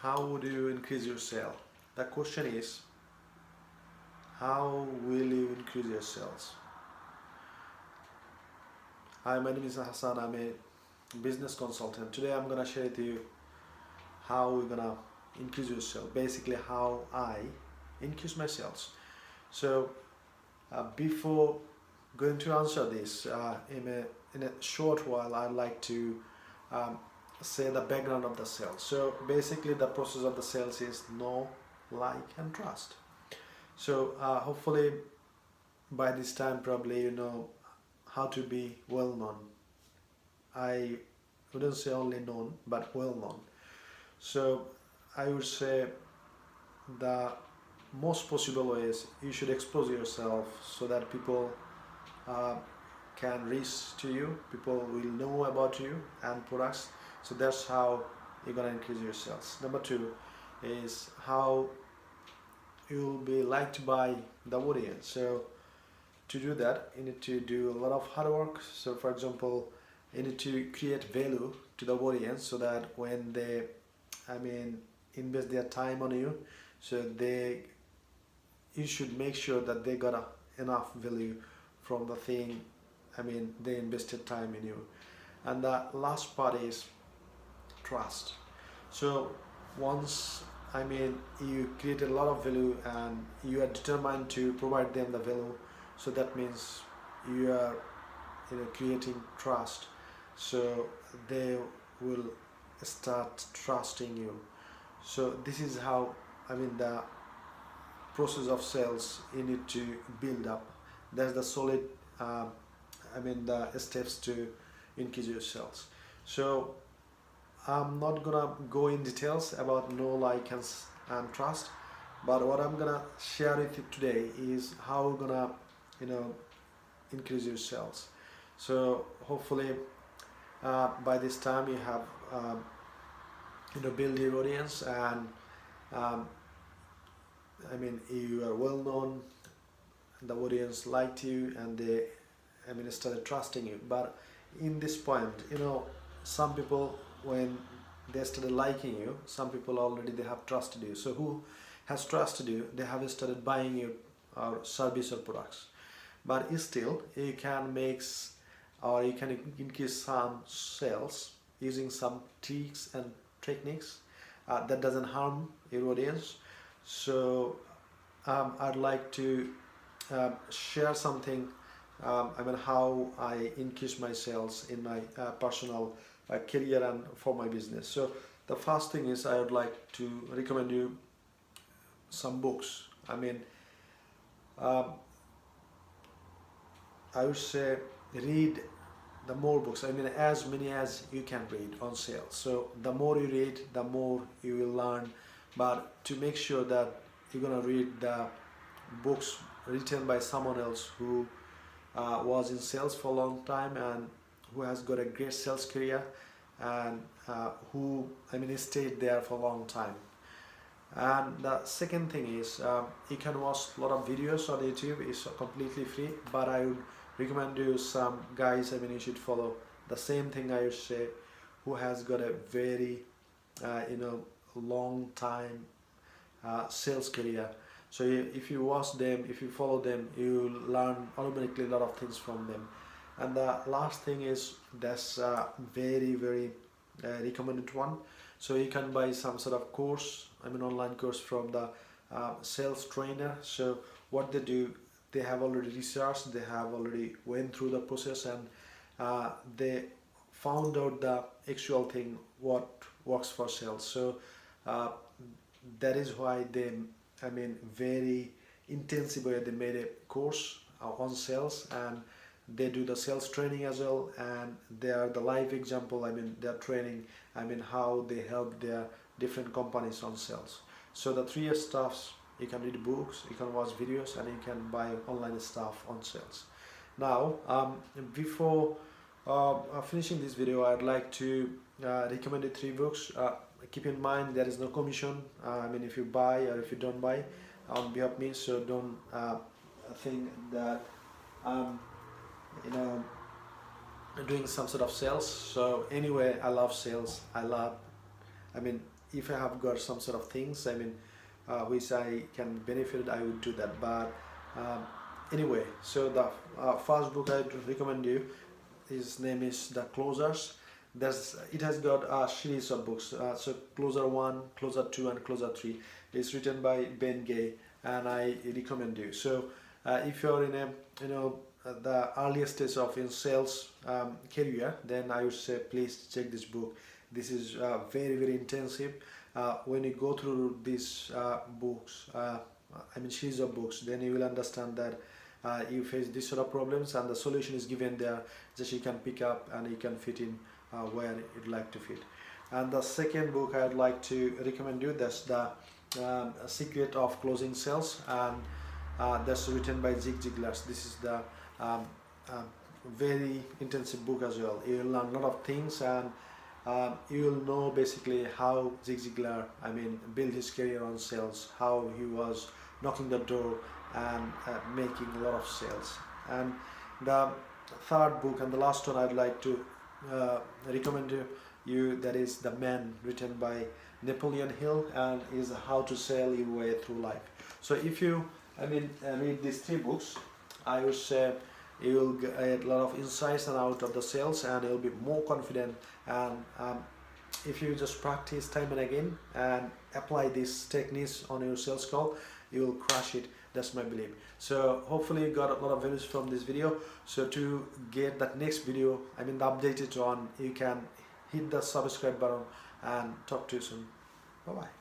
how would you increase your sale? The question is, how will you increase your sales? Hi, my name is Hassan. I'm a business consultant. Today I'm gonna share with you how we're gonna increase your sales. Basically, how I increase my sales. So, before going to answer this, in a short while, I'd like to um, say the background of the sales. So, basically, the process of the sales is know, like, and trust. So, hopefully, by this time, probably you know how to be well known. I wouldn't say only known, but well known. So I would say the most possible way is you should expose yourself so that people uh, can reach to you, people will know about you and products. So that's how you're gonna increase your sales. Number two is how you'll be liked by the audience. So to do that, you need to do a lot of hard work. So for example, you need to create value to the audience so that when they invest their time on you, so they you should make sure that they got enough value from the thing. They invested time in you. And the last part is trust. So once you create a lot of value and you are determined to provide them the value, so that means you are creating trust. So they will start trusting you. So this is how the process of sales you need to build up. That's the solid the steps to increase your sales. So I'm not gonna go in details about know, like, and trust, but what I'm gonna share with you today is how we're gonna you know increase your sales. So hopefully by this time you have build your audience, and um, you are well known, the audience liked you, and they started trusting you. But in this point, some people, when they started liking you, some people already they have trusted you. So who has trusted you, they have started buying your service or products. But still you can or you can increase some sales using some tricks and techniques that doesn't harm your audience. So I'd like to share something, how I increase my sales in my personal career and for my business. So the first thing is I would like to recommend you some books. Um, I would say read the more books. As many as you can read on sales. So the more you read, the more you will learn. But to make sure that you're gonna read the books written by someone else who was in sales for a long time and who has got a great sales career, and who stayed there for a long time. And the second thing is you can watch a lot of videos on YouTube. It's completely free, but I would recommend you some guys you should follow the same thing I would say, who has got a very long time sales career. So if you watch them, if you follow them, you learn automatically a lot of things from them. And the last thing is that's very very recommended one. So you can buy some sort of course, online course from the sales trainer. So what they do, they have already researched, they have already went through the process, and they found out the actual thing what works for sales. So uh, that is why they very intensive way they made a course on sales, and they do the sales training as well, and they are the live example. They are training how they help their different companies on sales. So the three stuffs: you can read books, you can watch videos, and you can buy online stuff on sales. Now before finishing this video, I'd like to recommend you three books. Keep in mind there is no commission. If you buy or if you don't buy on behalf of me, so don't think that you know doing some sort of sales. So anyway, I love sales. I love if I have got some sort of things, I mean, which I can benefit, I would do that. But anyway, so the first book I recommend you, his name is The Closers. It has got a series of books. So Closer 1, Closer 2 and Closer 3 is written by Ben Gay, and I recommend you. So if you're in a the earliest stage of in sales career, then I would say please check this book. This is very, very intensive. When you go through these books, I mean series of books, then you will understand that you face this sort of problems, and the solution is given there. Just you can pick up and you can fit in where you'd like to fit. And the second book I'd like to recommend you, that's the Secret of Closing Sales, and that's written by Zig Ziglar. This is the very intensive book as well. You'll learn a lot of things, and you'll know basically how Zig Ziglar, I mean, built his career on sales, how he was knocking the door and making a lot of sales. And the third book and the last one I'd like to recommend to you, that is The Man, written by Napoleon Hill, and is How to Sell Your Way Through Life. So if you read these three books, I would say you will get a lot of insights and out of the sales, and you'll be more confident. And if you just practice time and again and apply these techniques on your sales call, you will crush it. That's my belief. So hopefully you got a lot of values from this video. So to get that next video, the updated one, you can hit the subscribe button, and talk to you soon. Bye bye.